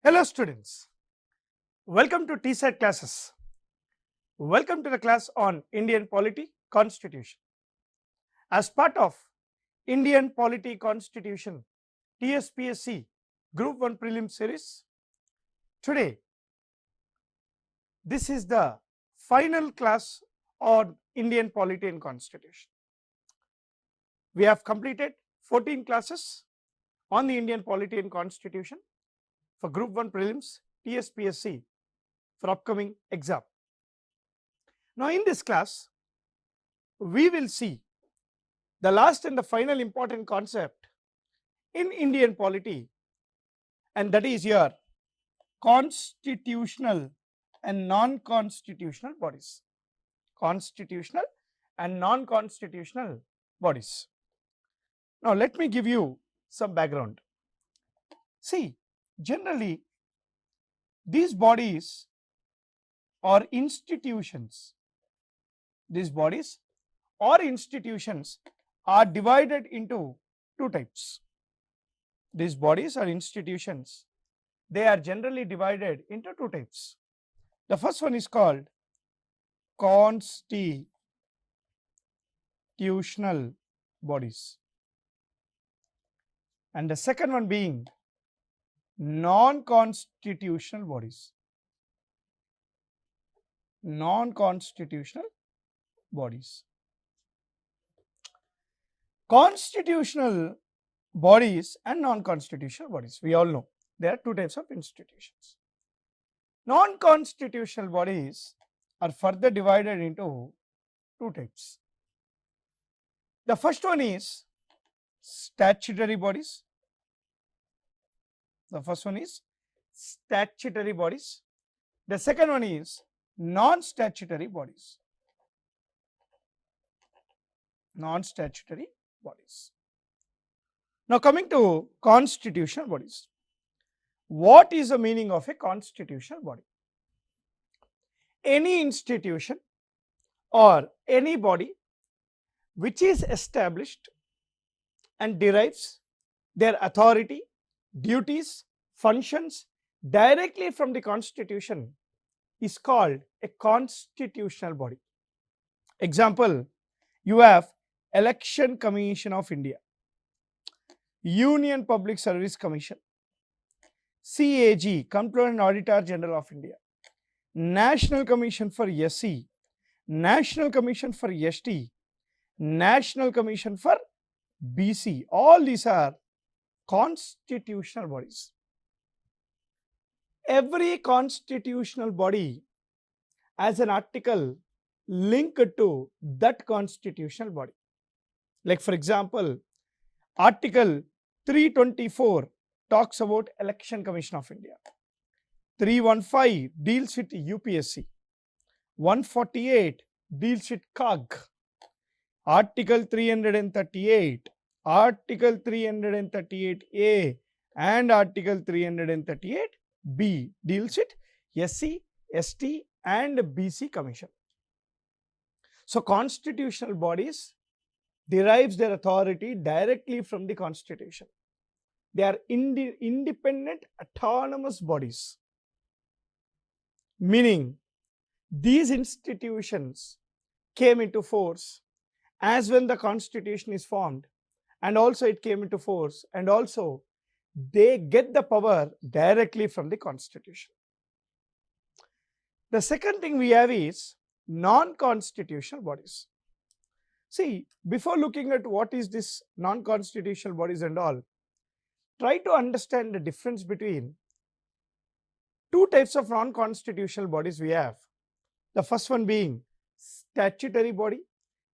Hello students, welcome to TSAT classes. Welcome to the class on Indian Polity Constitution. As part of Indian Polity Constitution TSPSC Group 1 Prelim series, today this is the final class on Indian Polity and Constitution. We have completed 14 classes on the Indian Polity and Constitution for Group 1 Prelims TSPSC for upcoming exam. Now in this class, we will see the last and the final important concept in Indian polity, and that is your constitutional and non-constitutional bodies. Constitutional and non-constitutional bodies. Now let me give you some background. See, generally these bodies or institutions, are divided into two types. These bodies or institutions, they are generally divided into two types. The first one is called constitutional bodies, and the second one being non-constitutional bodies. Non-constitutional bodies. Constitutional bodies and non-constitutional bodies, we all know there are two types of institutions. Non-constitutional bodies are further divided into two types. The first one is statutory bodies. The first one is statutory bodies. The second one is non-statutory bodies. Non-statutory bodies. Now coming to constitutional bodies. What is the meaning of a constitutional body? Any institution or any body which is established and derives their authority, duties, functions directly from the constitution is called a constitutional body. Example, you have Election Commission of India, Union Public Service Commission, CAG, Comptroller and Auditor General of India, National Commission for 𝗧𝗦, National Commission for 𝗧𝗧, National Commission for BC. All these are constitutional bodies. Every constitutional body has an article linked to that constitutional body. Like for example, Article 324 talks about Election Commission of India. 315 deals with UPSC. 148 deals with CAG. Article 338, Article 338A and Article 338B deals with SC, ST and BC Commission. So constitutional bodies derives their authority directly from the constitution. They are independent autonomous bodies, meaning these institutions came into force as when the constitution is formed, and also it came into force, and also they get the power directly from the constitution. The second thing we have is non-constitutional bodies. See, before looking at what is this non-constitutional bodies and all, try to understand the difference between two types of non-constitutional bodies we have. The first one being statutory body,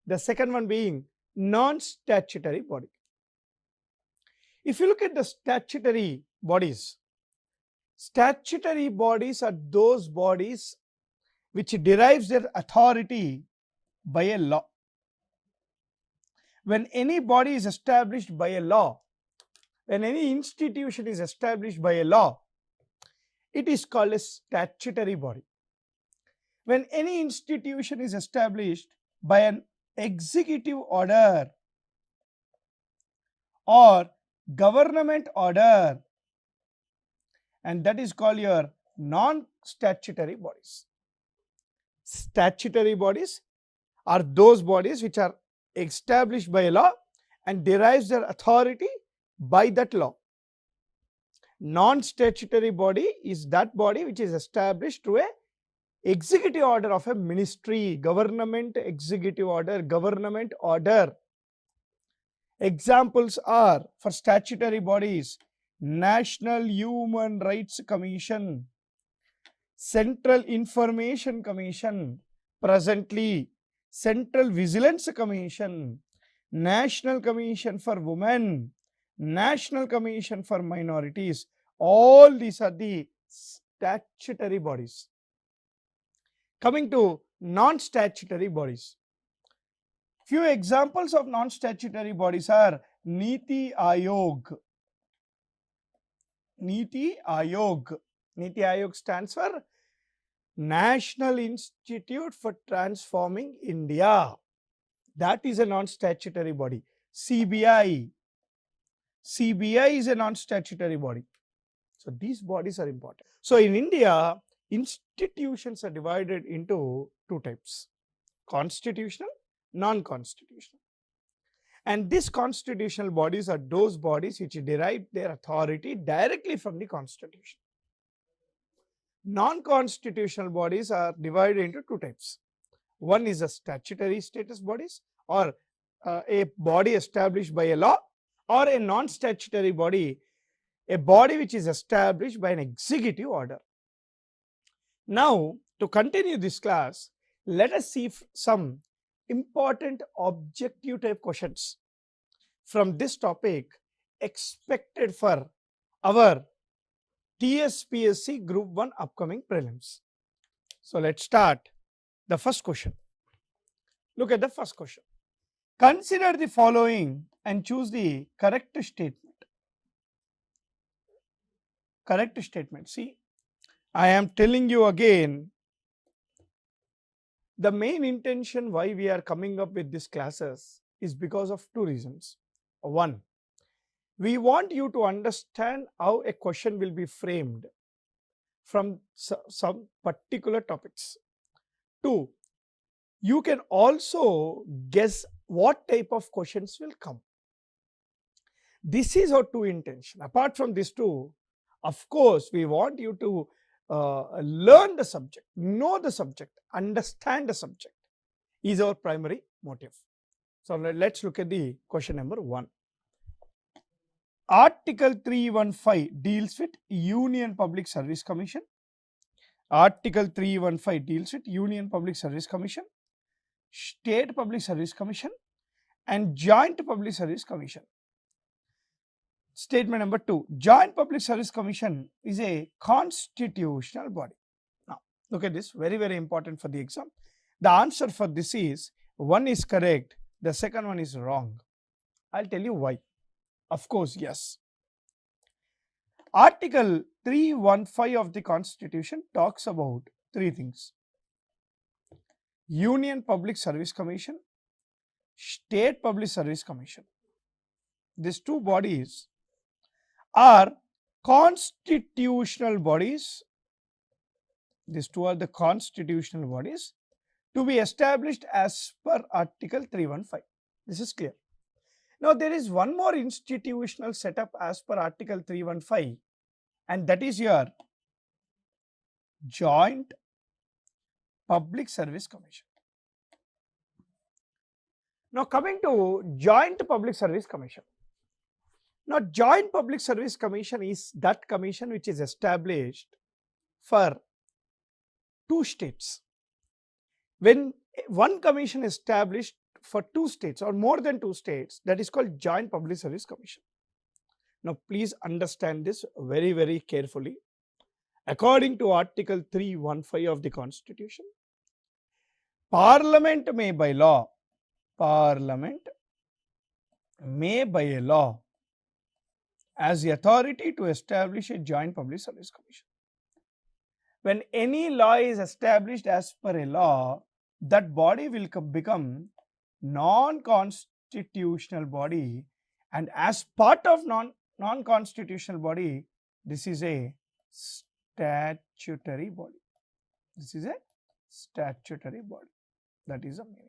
the second one being non-statutory body. If you look at the statutory bodies are those bodies which derives their authority by a law. When any body is established by a law, when any institution is established by a law, it is called a statutory body. When any institution is established by an executive order or government order, and that is called your non-statutory bodies. Statutory bodies are those bodies which are established by a law and derives their authority by that law. Non-statutory body is that body which is established through a executive order of a ministry, government executive order, government order. Examples are for statutory bodies: National Human Rights Commission, Central Information Commission, presently Central Vigilance Commission, National Commission for Women, National Commission for Minorities. All these are the statutory bodies. Coming to non-statutory bodies. Few examples of non-statutory bodies are Niti Aayog. Niti Aayog. Niti Aayog stands for National Institute for Transforming India. That is a non-statutory body. CBI. CBI is a non-statutory body. So these bodies are important. So in India, institutions are divided into two types: constitutional, non-constitutional. And these constitutional bodies are those bodies which derive their authority directly from the constitution. Non-constitutional bodies are divided into two types. One is a statutory status bodies, or a body established by a law, or a non-statutory body, a body which is established by an executive order. Now, to continue this class, let us see some important objective type questions from this topic expected for our TSPSC Group 1 upcoming prelims. So let's start the first question. Look at the first question. Consider the following and choose the correct statement. Correct statement. See, I am telling you again, the main intention why we are coming up with these classes is because of two reasons. One, we want you to understand how a question will be framed from some particular topics. Two, you can also guess what type of questions will come. This is our two intention. Apart from these two, of course, we want you to learn the subject, know the subject, understand the subject is our primary motive. So let's look at the question number 1. Article 315 deals with Union Public Service Commission. Article 315 deals with Union Public Service Commission, State Public Service Commission, and Joint Public Service Commission. Statement number 2. Joint Public Service Commission is a constitutional body. Now, look at this, very, very important for the exam. The answer for this is, one is correct, the second one is wrong. I'll tell you why. Of course, yes. Article 315 of the Constitution talks about three things: Union Public Service Commission, State Public Service Commission. These two bodies are constitutional bodies. These two are the constitutional bodies to be established as per Article 315. This is clear. Now, there is one more institutional setup as per Article 315, and that is your Joint Public Service Commission. Now, coming to Joint Public Service Commission. Now, Joint Public Service Commission is that commission which is established for two states. When one commission is established for two states or more than two states, that is called Joint Public Service Commission. Now, please understand this very, very carefully. According to Article 315 of the Constitution, Parliament may by law, Parliament may by a law as the authority to establish a Joint Public Service Commission. When any law is established as per a law, that body will become non-constitutional body, and as part of non-constitutional body, this is a statutory body. This is a statutory body. That is the meaning.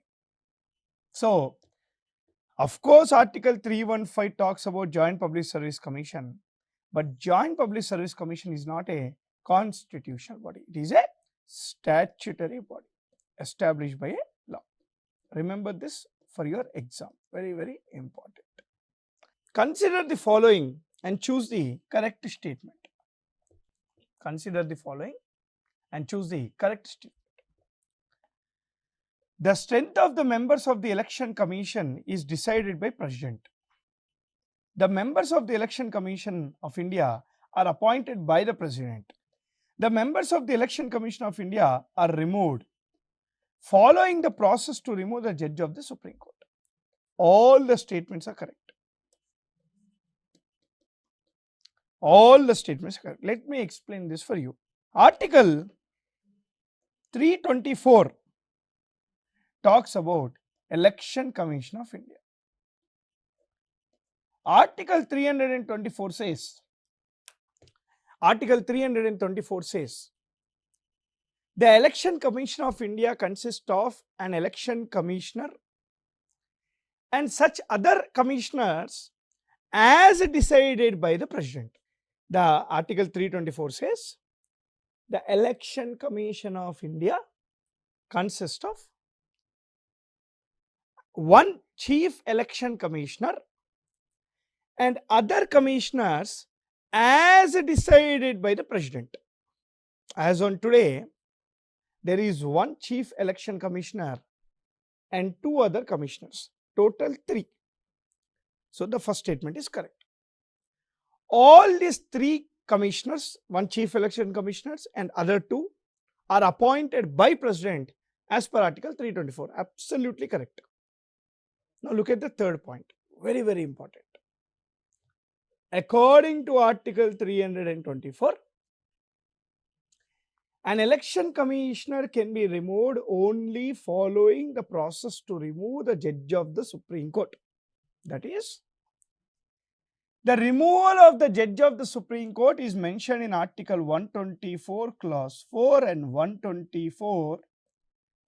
So, of course, Article 315 talks about Joint Public Service Commission, but Joint Public Service Commission is not a constitutional body. It is a statutory body established by a law. Remember this for your exam. Very, very important. Consider the following and choose the correct statement. Consider the following and choose the correct statement. The strength of the members of the Election Commission is decided by President. The members of the Election Commission of India are appointed by the President. The members of the Election Commission of India are removed following the process to remove the judge of the Supreme Court. All the statements are correct. All the statements are correct. Let me explain this for you. Article 324 talks about Election Commission of India. Article 324 says, the Election Commission of India consists of an election commissioner and such other commissioners as decided by the President. The Article 324 says, the Election Commission of India consists of one chief election commissioner and other commissioners as decided by the President. As on today, there is one chief election commissioner and two other commissioners, total 3. So, the first statement is correct. All these 3 commissioners, one chief election commissioners and other 2 are appointed by President as per Article 324. Absolutely correct. Now, look at the third point. Very, very important. According to Article 324, an election commissioner can be removed only following the process to remove the judge of the Supreme Court. That is, the removal of the judge of the Supreme Court is mentioned in Article 124 Clause 4 and 124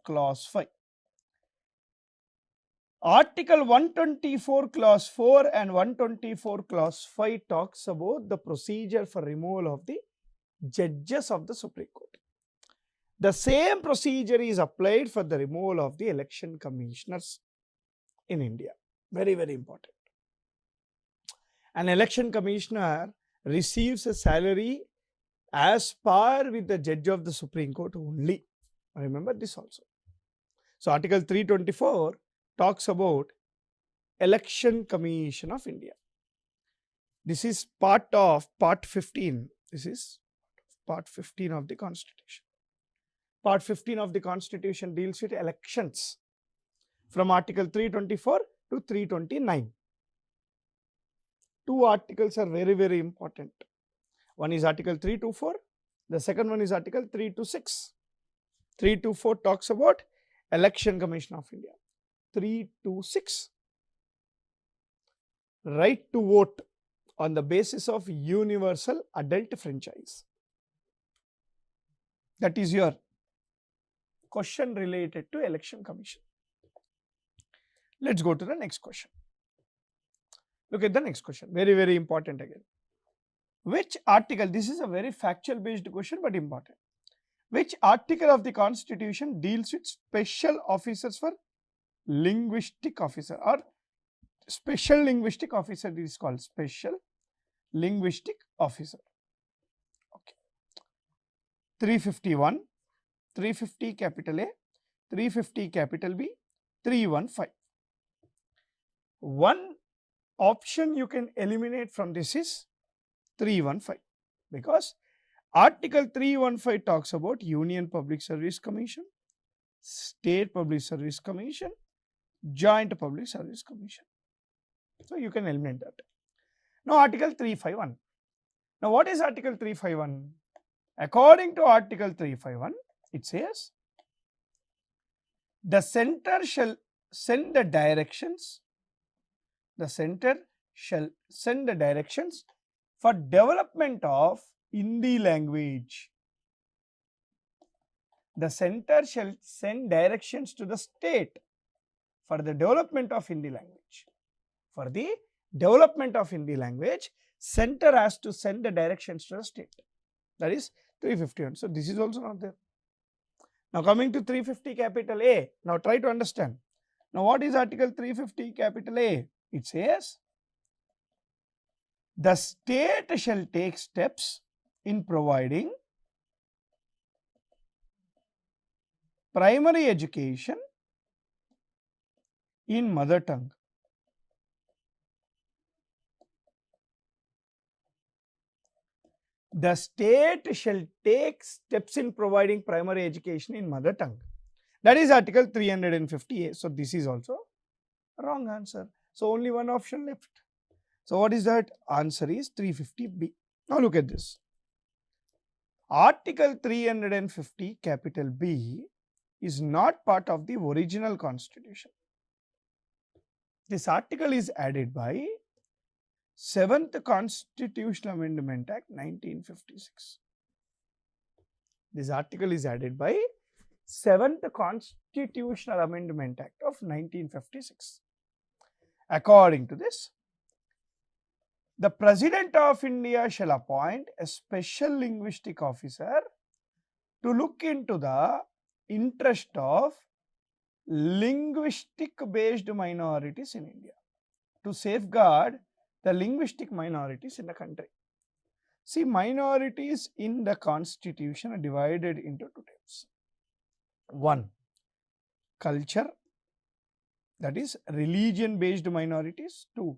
Clause 5. Article 124 Clause 4 and 124 Clause 5 talks about the procedure for removal of the judges of the Supreme Court. The same procedure is applied for the removal of the election commissioners in India. Very, very important. An election commissioner receives a salary as par with the judge of the Supreme Court only. Remember this also. So, Article 324 talks about Election Commission of India. This is part of Part 15. This is Part 15 of the Constitution. Part 15 of the Constitution deals with elections from Article 324 to 329. 2 articles are very, very important. One is Article 324, the second one is Article 326. 324 talks about Election Commission of India. 326, right to vote on the basis of universal adult franchise. That is your question related to Election Commission. Let's go to the next question. Look at the next question. Very, very important again. Which article, this is a very factual based question but important. Which article of the Constitution deals with special officers for linguistic officer or special linguistic officer? This is called special linguistic officer. Okay. 351, 350 capital A, 350 capital B, 315. One option you can eliminate from this is 315 because Article 315 talks about Union Public Service Commission, State Public Service Commission, Joint Public Service Commission. So, you can eliminate that. Now, Article 351. Now, what is Article 351? According to Article 351, it says, the center shall send the directions, for development of Hindi language. The center shall send directions to the state for the development of Hindi language. For the development of Hindi language, center has to send the directions to the state. That is 351. So this is also not there. Now coming to 350 capital A. Now try to understand. Now what is article 350 capital A? It says, the state shall take steps in providing primary education in mother tongue. The state shall take steps in providing primary education in mother tongue. That is article 350A. So this is also wrong answer. So only one option left. So what is that? Answer is 350B. Now look at this. Article 350 capital B is not part of the original constitution. This article is added by 7th Constitutional Amendment Act 1956. This article is added by 7th Constitutional Amendment Act of 1956. According to this, the President of India shall appoint a special linguistic officer to look into the interest of linguistic based minorities in India, to safeguard the linguistic minorities in the country. See, minorities in the constitution are divided into two types. One, culture, that is religion based minorities. Two,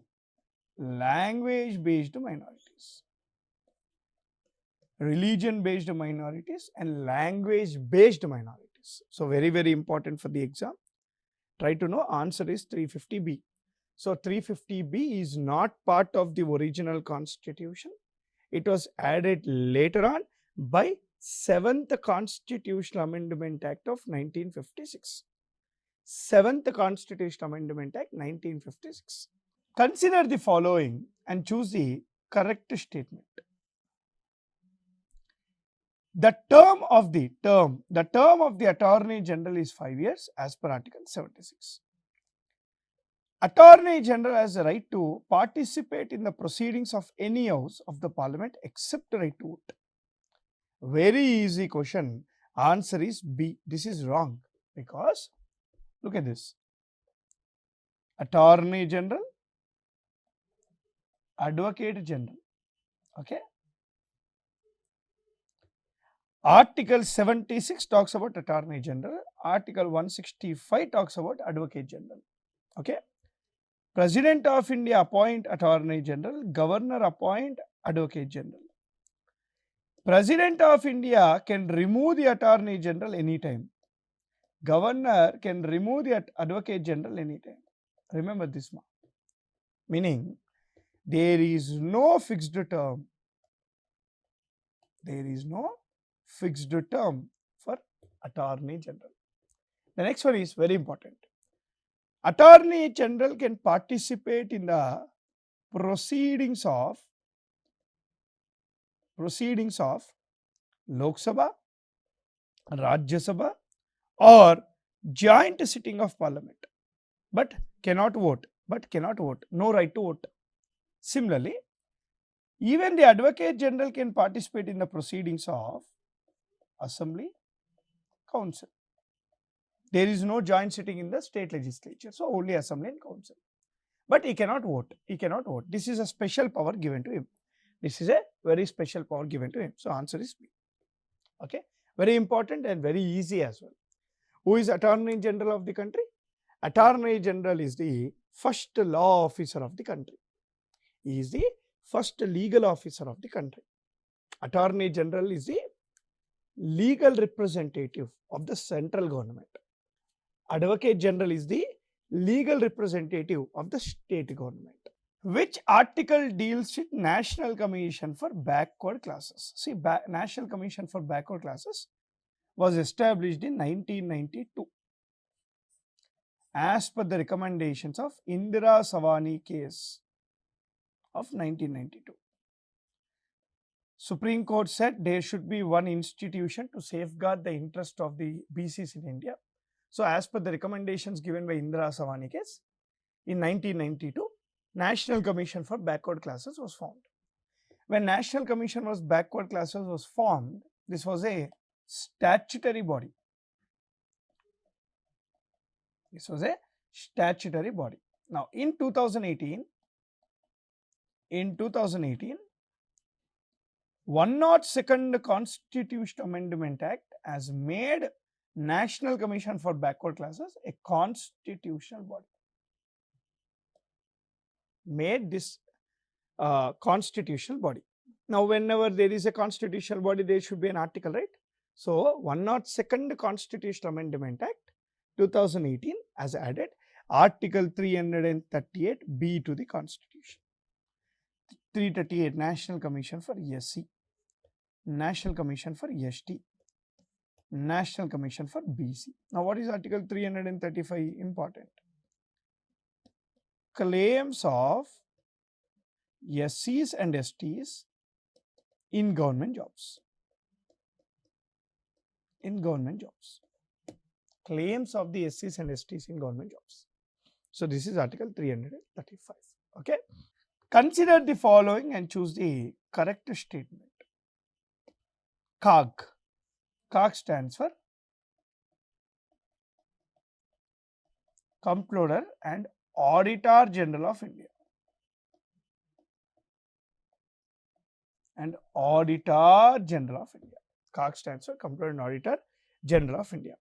language based minorities. Religion based minorities and language based minorities. So very, very important for the exam. Try to know. Answer is 350B. So 350B is not part of the original constitution. It was added later on by 7th Constitutional Amendment Act of 1956. 7th Constitutional Amendment Act 1956. Consider the following and choose the correct statement. The term of the Attorney General is 5 years as per Article 76. Attorney General has the right to participate in the proceedings of any house of the Parliament except right to vote. Very easy question. Answer is B. This is wrong because look at this. Attorney General, Advocate General. Okay. Article 76 talks about Attorney General. Article 165 talks about Advocate General. Okay. President of India appoint Attorney General. Governor appoint Advocate General. President of India can remove the Attorney General anytime. Governor can remove the Advocate General anytime. Remember this one. Meaning, there is no fixed term. There is no fixed term for Attorney General. The next one is very important. Attorney General can participate in the proceedings of Lok Sabha, Rajya Sabha or joint sitting of Parliament, but cannot vote. No right to vote. Similarly, even the Advocate General can participate in the proceedings of Assembly, Council. There is no joint sitting in the state legislature, so only Assembly and Council. But he cannot vote. This is a special power given to him. This is a very special power given to him. So answer is B. Okay. Very important and very easy as well. Who is Attorney General of the country? Attorney General is the first law officer of the country. He is the first legal officer of the country. Attorney General is the legal representative of the central government. Advocate General is the legal representative of the state government. Which article deals with National Commission for Backward Classes? See, National Commission for Backward Classes was established in 1992 as per the recommendations of Indira Savani case of 1992. Supreme Court said there should be one institution to safeguard the interest of the BCs in India. So, as per the recommendations given by Indira Savani case, in 1992, National Commission for Backward Classes was formed. When National Commission for Backward Classes was formed, this was a statutory body. This was a statutory body. Now, in 2018, 102nd Constitutional Amendment Act has made National Commission for Backward Classes a constitutional body. Made this constitutional body. Now, whenever there is a constitutional body, there should be an article, right? So, 102nd Constitutional Amendment Act 2018 has added Article 338B to the Constitution. 338 National Commission for 𝗧𝗦, National Commission for 𝗧𝗧, National Commission for BC. Now, what is Article 335 important? Claims of SCs and STs in government jobs. In government jobs. Claims of the SCs and STs in government jobs. So, this is Article 335. Okay. Consider the following and choose the correct statement. CAG. CAG stands for Comptroller and Auditor General of India. And Auditor General of India. CAG stands for Comptroller and Auditor General of India.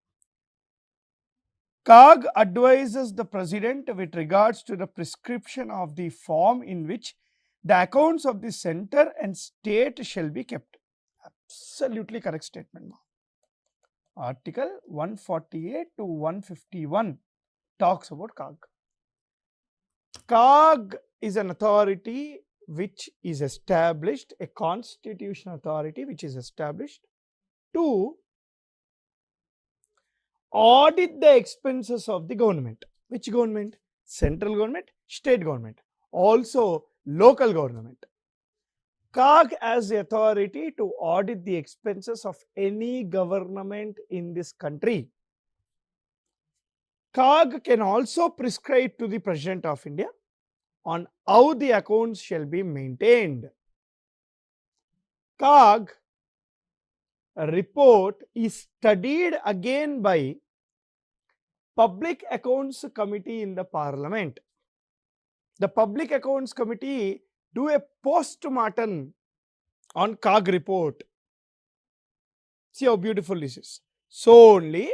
CAG advises the President with regards to the prescription of the form in which the accounts of the center and state shall be kept. Absolutely correct statement. Article 148 to 151 talks about CAG. CAG is an authority which is established, a constitutional authority which is established to audit the expenses of the government. Which government? Central government, state government, also local government. CAG has the authority to audit the expenses of any government in this country. CAG can also prescribe to the President of India on how the accounts shall be maintained. CAG report is studied again by Public Accounts Committee in the Parliament. The Public Accounts Committee do a post-mortem on CAG report. See how beautiful this is. So only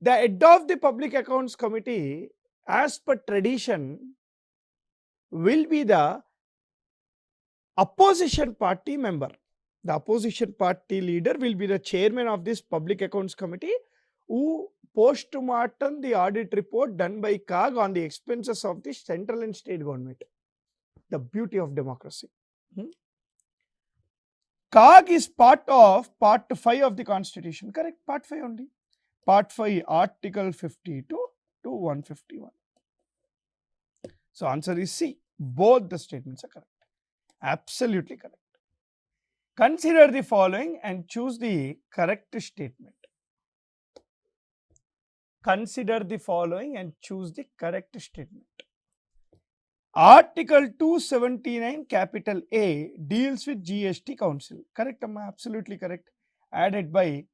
the head of the Public Accounts Committee, as per tradition, will be the opposition party member. The opposition party leader will be the chairman of this Public Accounts Committee, who post-mortem the audit report done by CAG on the expenses of the central and state government. The beauty of democracy. CAG is part of Part 5 of the Constitution. Correct? Part 5 only. Part 5, Article 52 to 151. So, answer is C. Both the statements are correct. Absolutely correct. Consider the following and choose the correct statement. Consider the following and choose the correct statement. Article 279 capital A deals with GST Council. Correct, Amma? Absolutely correct. Added by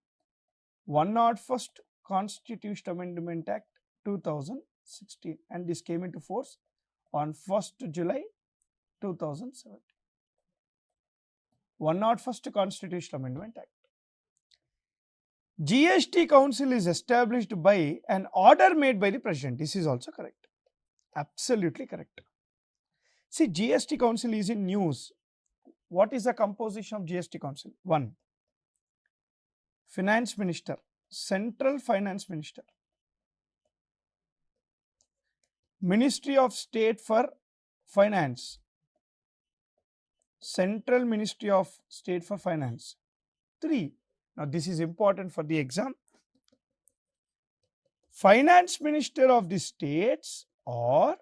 101st Constitutional Amendment Act 2016, and this came into force on 1st July 2007. 101st Constitutional Amendment Act. GST Council is established by an order made by the President. This is also correct. Absolutely correct. See, GST Council is in news. What is the composition of GST Council? 1. Finance Minister, Central Finance Minister, Ministry of State for Finance, Central Ministry of State for Finance. 3. Now, this is important for the exam. Finance Minister of the states or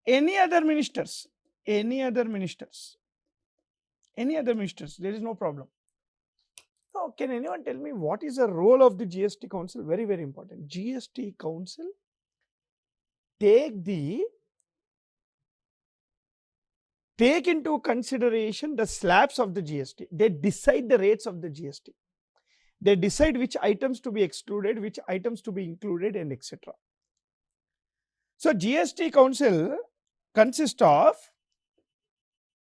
any other ministers. any other ministers, there is no problem. Now, can anyone tell me what is the role of the GST Council? Very, very important. GST Council take into consideration the slabs of the GST. They decide the rates of the GST. They decide which items to be excluded, which items to be included, and etc. So, GST Council consists of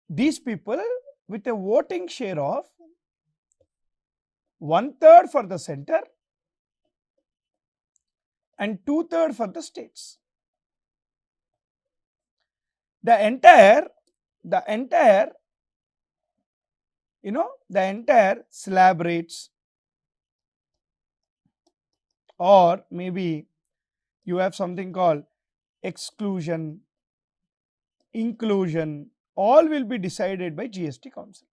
these people with a voting share of 1/3 for the center and 2/3 for the states. The entire slab rates, or maybe you have something called exclusion, inclusion, all will be decided by GST Council.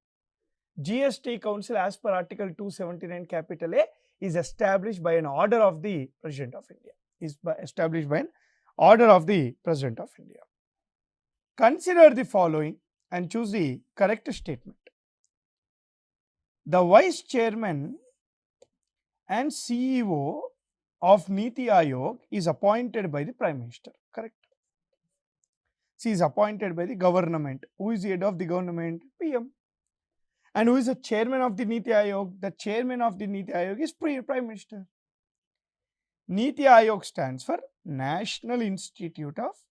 GST Council, as per Article 279 capital A, is established by an order of the President of India. Consider the following and choose the correct statement. The Vice Chairman and CEO of Niti Aayog is appointed by the Prime Minister. Correct. She is appointed by the government. Who is the head of the government? PM. And who is the chairman of the Niti Aayog? The chairman of the Niti Aayog is Prime Minister. Niti Aayog stands for National Institute of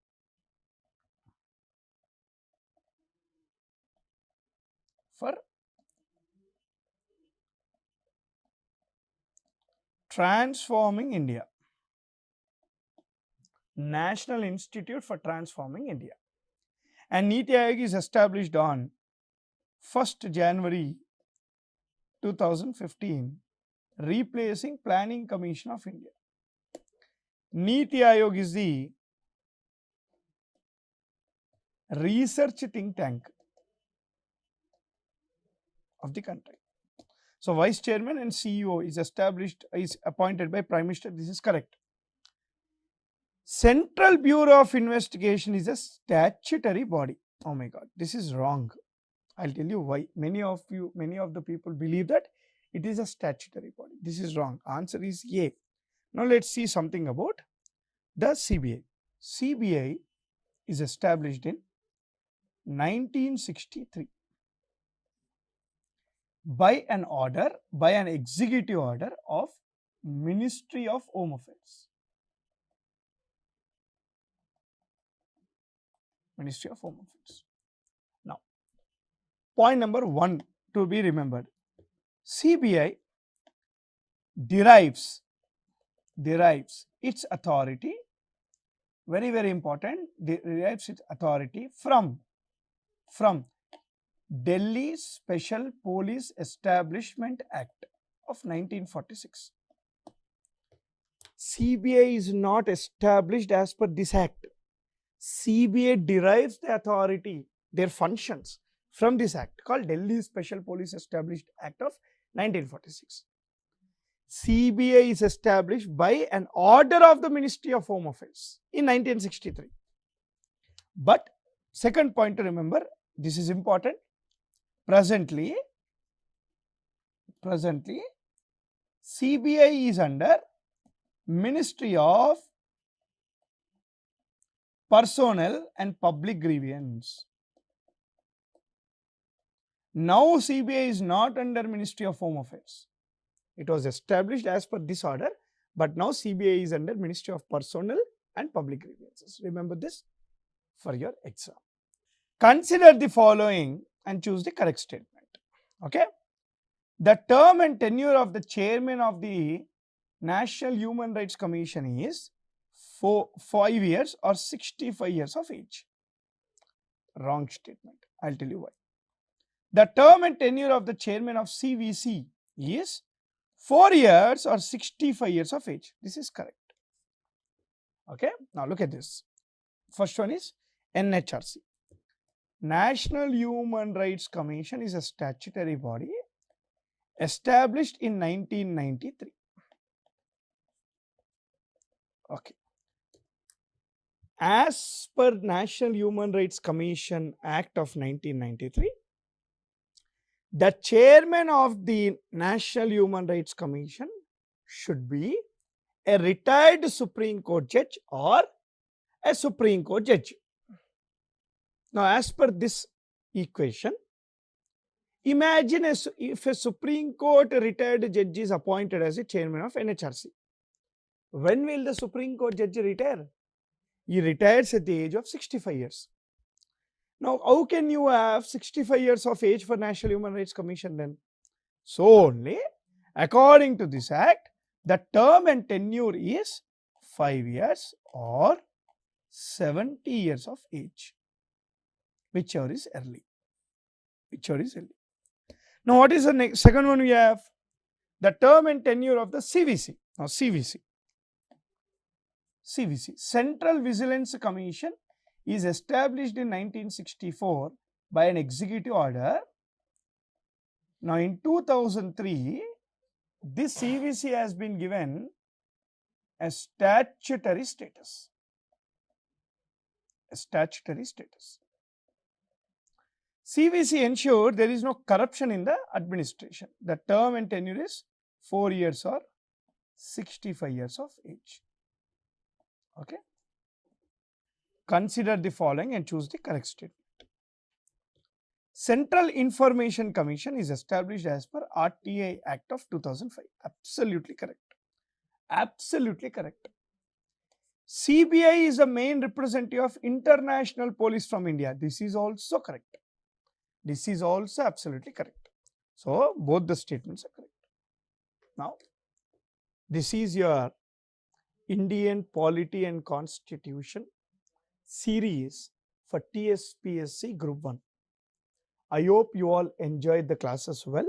Transforming India. National Institute for Transforming India. And Niti Aayog is established on 1st January 2015, replacing Planning Commission of India. Niti Aayog is the research think tank of the country. So, Vice Chairman and CEO is appointed by Prime Minister. This is correct. Central Bureau of Investigation is a statutory body. Oh my God, this is wrong. I'll tell you why. Many of the people believe that it is a statutory body. This is wrong. Answer is A. Now, let's see something about the CBI. CBI is established in 1963 by an executive order of Ministry of Home Affairs. Ministry of Home Affairs. Now, point number 1 to be remembered. CBI derives its authority, very, very important, derives its authority from Delhi Special Police Establishment Act of 1946. CBI is not established as per this act. CBI derives the authority, their functions, from this act called Delhi Special Police Established Act of 1946. CBI is established by an order of the Ministry of Home Affairs in 1963. But second point to remember, this is important, presently CBI is under Ministry of Personnel and Public Grievance. Now CBI is not under Ministry of Home Affairs. It was established as per this order, but now CBI is under Ministry of Personnel and Public Grievances. Remember this for your exam. Consider the following and choose the correct statement. Okay. The term and tenure of the chairman of the National Human Rights Commission is 5 years or 65 years of age. Wrong statement. I'll tell you why. The term and tenure of the chairman of CVC is 4 years or 65 years of age. This is correct. Okay. Now look at this. First one is NHRC. National Human Rights Commission is a statutory body established in 1993. Okay. as per National Human Rights Commission Act of 1993, the chairman of the National Human Rights Commission should be a retired Supreme Court judge or a Supreme Court judge. Now, as per this equation, imagine if a Supreme Court retired judge is appointed as a chairman of NHRC. When will the Supreme Court judge retire? He retires at the age of 65 years. Now, how can you have 65 years of age for National Human Rights Commission then? So, only according to this act, the term and tenure is 5 years or 70 years of age, whichever is early. Now, what is the next? Second one we have the term and tenure of the CVC. Now, CVC, Central Vigilance Commission, is established in 1964 by an executive order. Now, in 2003, this CVC has been given a statutory status. CVC ensured there is no corruption in the administration. The term and tenure is 4 years or 65 years of age. Okay. Consider the following and choose the correct statement. Central Information Commission is established as per RTI Act of 2005. Absolutely correct. CBI is the main representative of international police from India. This is also correct. This is also absolutely correct. So, both the statements are correct. Now, this is your Indian Polity and Constitution series for TSPSC Group 1. I hope you all enjoyed the classes well.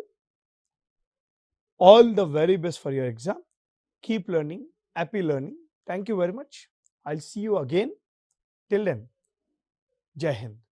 All the very best for your exam. Keep learning. Happy learning. Thank you very much. I'll see you again. Till then, Jai Hind.